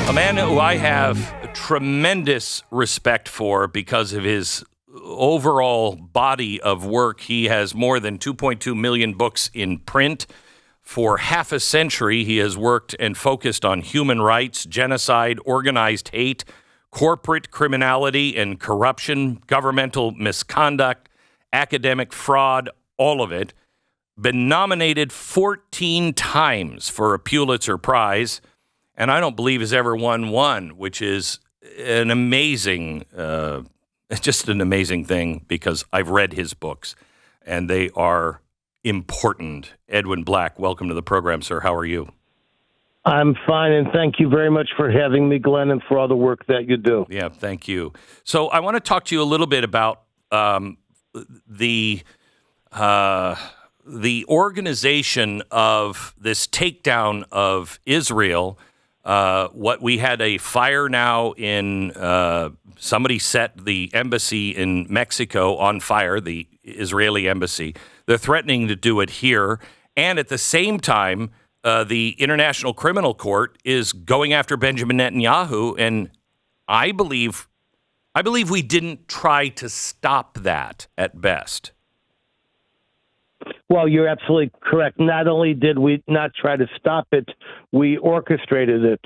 A man who I have tremendous respect for because of his overall body of work. He has more than 2.2 million books in print. For half a century, he has worked and focused on human rights, genocide, organized hate, corporate criminality and corruption, governmental misconduct, academic fraud, all of it. Been nominated 14 times for a Pulitzer Prize, and I don't believe has ever won one, which is an amazing, just an amazing thing because I've read his books, and they are important. Edwin Black, welcome to the program, sir. How are you? I'm fine, and thank you very much for having me, Glenn, and for all the work that you do. Yeah, thank you. So I want to talk to you a little bit about the organization of this takedown of Israel. What we had a fire now in, somebody set the embassy in Mexico on fire, the Israeli embassy. They're threatening to do it here. And at the same time, the International Criminal Court is going after Benjamin Netanyahu. And I believe we didn't try to stop that at best. Well, you're absolutely correct. Not only did we not try to stop it, we orchestrated it.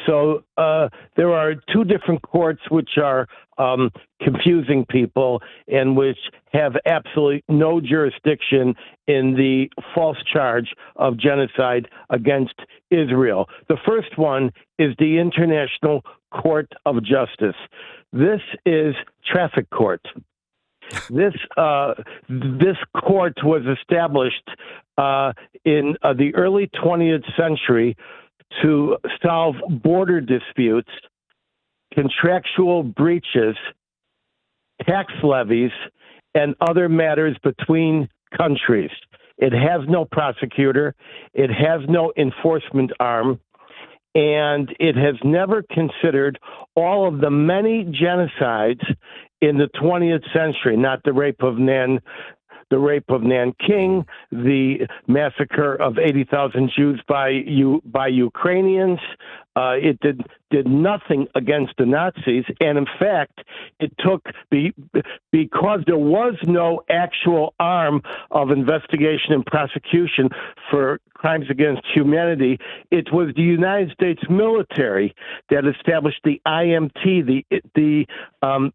So there are two different courts which are confusing people and which have absolutely no jurisdiction in the false charge of genocide against Israel. The first one is the International Court of Justice. This is traffic court. This court was established in the early 20th century to solve border disputes, contractual breaches, tax levies, and other matters between countries. It has no prosecutor. It has no enforcement arm. And it has never considered all of the many genocides in the 20th century, not the rape of Nanking, the massacre of 80,000 Jews by Ukrainians. It did nothing against the Nazis, and in fact, it took because there was no actual arm of investigation and prosecution for crimes against humanity. It was the United States military that established the IMT, the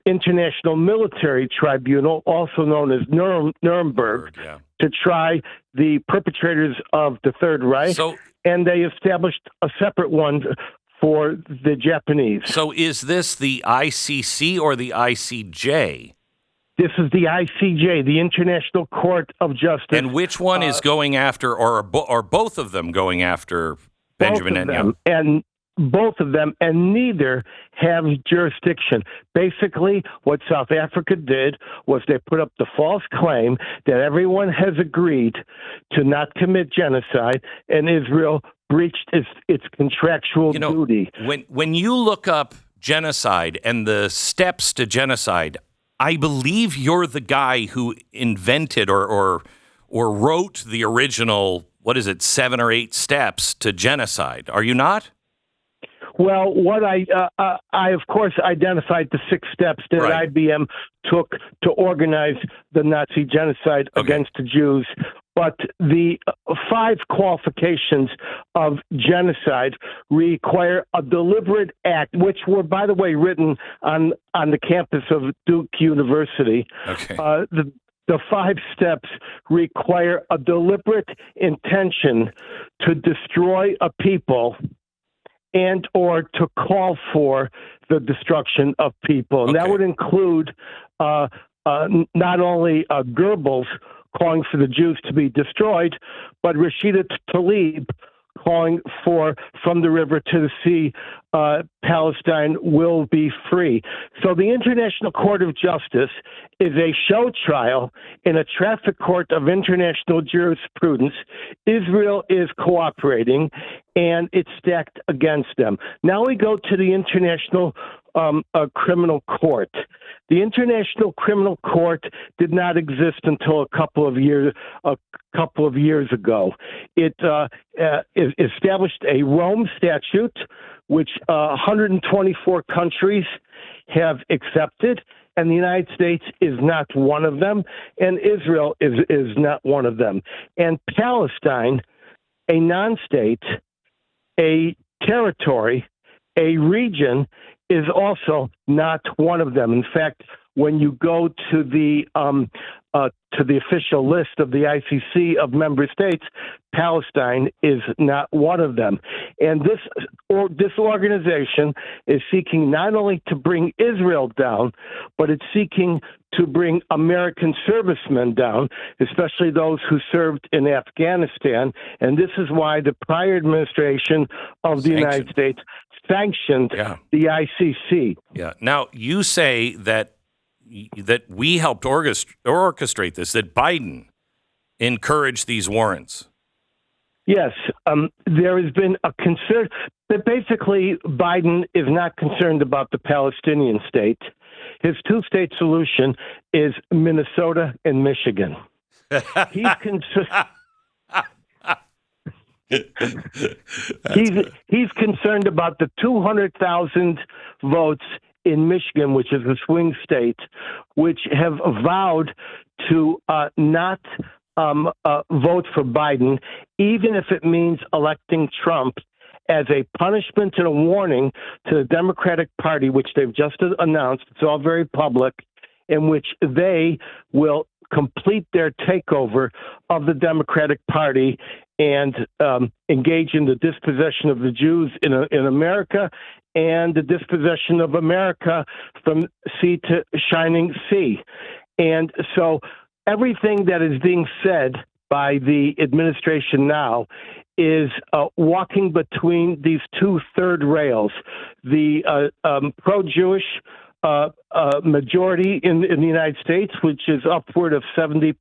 International Military Tribunal, also known as Nuremberg, to try the perpetrators of the Third Reich, and they established a separate one for the Japanese. So is this the ICC or the ICJ? This is the ICJ, the International Court of Justice. And which one is going after, or both of them going after Benjamin Netanyahu? Both of them, and neither have jurisdiction. Basically, what South Africa did was they put up the false claim that everyone has agreed to not commit genocide, and Israel breached its contractual duty. When you look up genocide and the steps to genocide, I believe you're the guy who invented or wrote the original, 7 or 8 steps to genocide. Are you not? Well, what I of course identified the 6 steps that IBM took to organize the Nazi genocide against the Jews. But the 5 qualifications of genocide require a deliberate act, which were, by the way, written on the campus of Duke University. Okay. The 5 steps require a deliberate intention to destroy a people and or to call for the destruction of people. And that would include not only Goebbels calling for the Jews to be destroyed, but Rashida Tlaib calling for from the river to the sea, Palestine will be free. So the International Court of Justice is a show trial in a traffic court of international jurisprudence. Israel is cooperating, and it's stacked against them. Now we go to the International Criminal Court. The International Criminal Court did not exist until a couple of years ago. It established a Rome Statute, which 124 countries have accepted, and the United States is not one of them, and Israel is not one of them. And Palestine, a non-state, a territory, a region, is also not one of them. In fact, when you go to the official list of the ICC of member states, Palestine is not one of them. And this organization is seeking not only to bring Israel down, but it's seeking to bring American servicemen down, especially those who served in Afghanistan. And this is why the prior administration of the United States sanctioned the ICC. Yeah. Now, you say that we helped orchestrate this, that Biden encouraged these warrants. Yes. There has been a concern that basically Biden is not concerned about the Palestinian state. His two-state solution is Minnesota and Michigan. He's he's concerned about the 200,000 votes in Michigan, which is a swing state, which have vowed to not vote for Biden, even if it means electing Trump, as a punishment and a warning to the Democratic Party, which they've just announced. It's all very public, in which they will complete their takeover of the Democratic Party and engage in the dispossession of the Jews in America and the dispossession of America from sea to shining sea. And so everything that is being said by the administration now is walking between these two third rails, the pro-Jewish majority in the United States, which is upward of 70%,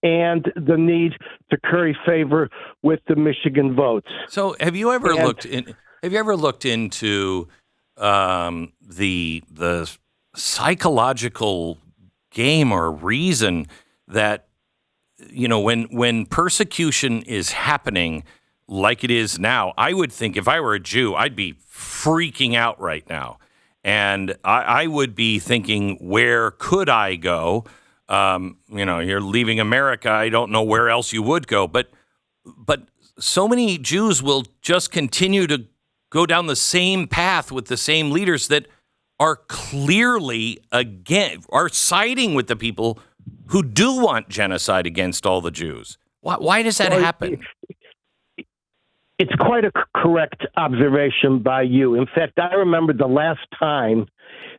and the need to curry favor with the Michigan votes. So, have you ever looked into the psychological game or reason that, you know, when persecution is happening like it is now? I would think if I were a Jew, I'd be freaking out right now. And I would be thinking, where could I go? You're leaving America. I don't know where else you would go. But so many Jews will just continue to go down the same path with the same leaders that are clearly, are siding with the people who do want genocide against all the Jews. Why does that happen? It's quite a correct observation by you. In fact, I remember the last time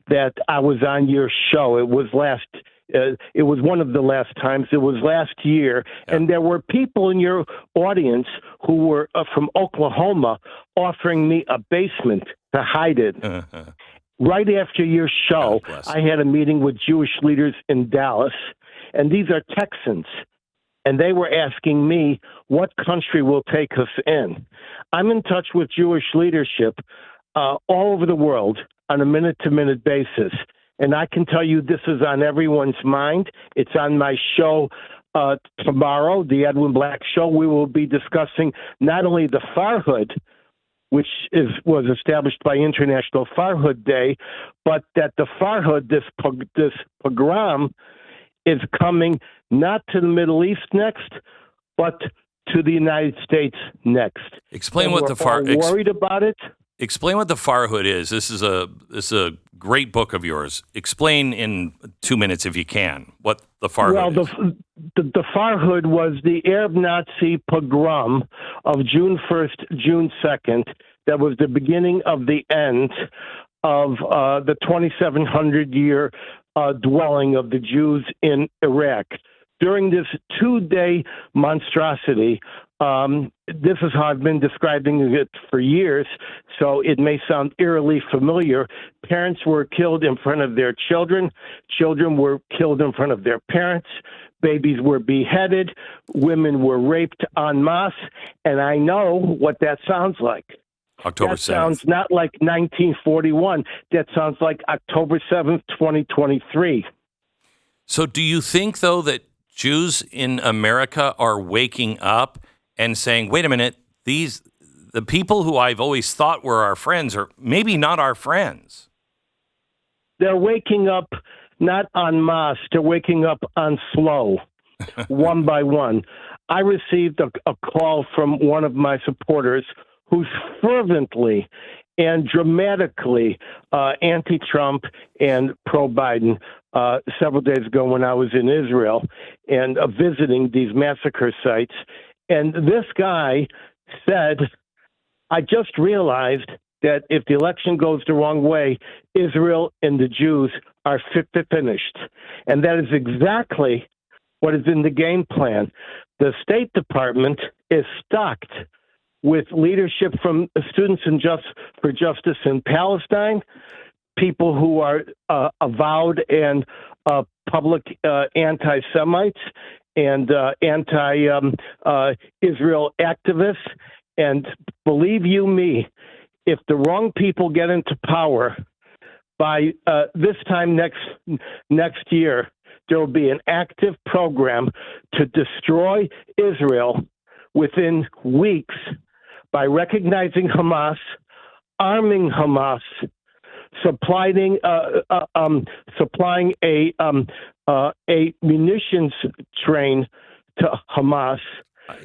that I was on your show. It was one of the last times. It was last year, and there were people in your audience who were from Oklahoma offering me a basement to hide it. Right after your show, I had a meeting with Jewish leaders in Dallas, and these are Texans. And they were asking me, what country will take us in? I'm in touch with Jewish leadership all over the world on a minute-to-minute basis. And I can tell you this is on everyone's mind. It's on my show tomorrow, the Edwin Black Show. We will be discussing not only the Farhud, which was established by International Farhud Day, but that the Farhud, this pogrom, is coming not to the Middle East next, but to the United States next. Explain what the worried about it. Explain what the Farhud is. This is a great book of yours. Explain in 2 minutes, if you can, what the Farhud is. The Farhud was the Arab Nazi pogrom of June 1st, June 2nd. That was the beginning of the end of the 2,700-year dwelling of the Jews in Iraq. During this 2-day monstrosity, this is how I've been describing it for years, so it may sound eerily familiar. Parents were killed in front of their children. Children were killed in front of their parents. Babies were beheaded. Women were raped en masse. And I know what that sounds like. October That 7th. sounds not like 1941. That sounds like October 7th, 2023. So do you think, though, that Jews in America are waking up and saying, wait a minute, the people who I've always thought were our friends are maybe not our friends? They're waking up not en masse. They're waking up on slow, one by one. I received a call from one of my supporters who's fervently and dramatically anti-Trump and pro-Biden several days ago when I was in Israel and visiting these massacre sites. And this guy said, I just realized that if the election goes the wrong way, Israel and the Jews are finished. And that is exactly what is in the game plan. The State Department is stocked with leadership from Students for Justice in Palestine, people who are avowed and public anti-Semites and anti-Israel activists. And believe you me, if the wrong people get into power by this time next year, there will be an active program to destroy Israel within weeks by recognizing Hamas, arming Hamas, supplying a munitions train to Hamas,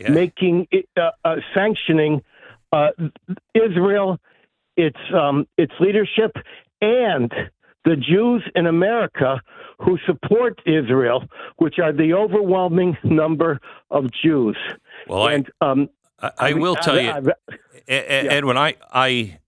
making it, sanctioning Israel, its leadership, and the Jews in America who support Israel, which are the overwhelming number of Jews. Well, I will tell you, Edwin, I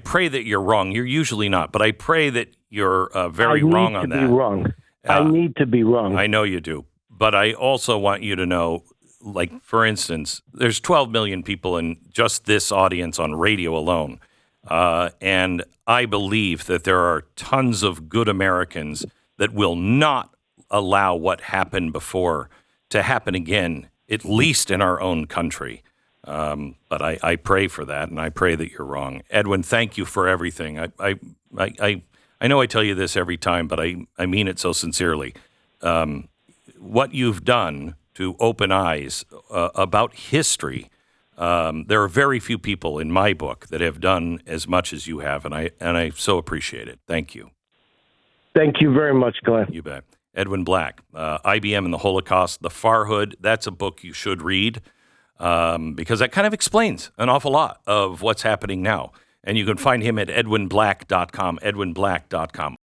pray that you're wrong. You're usually not, but I pray that you're very wrong on that. I need to be wrong. I need to be wrong. I know you do. But I also want you to know, like, for instance, there's 12 million people in just this audience on radio alone. And I believe that there are tons of good Americans that will not allow what happened before to happen again, at least in our own country. But I pray for that, and I pray that you're wrong. Edwin, thank you for everything. I know I tell you this every time, but I mean it so sincerely. What you've done to open eyes about history, there are very few people in my book that have done as much as you have, and I so appreciate it. Thank you. Thank you very much, Glenn. You bet. Edwin Black, IBM and the Holocaust, The Farhood. That's a book you should read because that kind of explains an awful lot of what's happening now. And you can find him at edwinblack.com, edwinblack.com.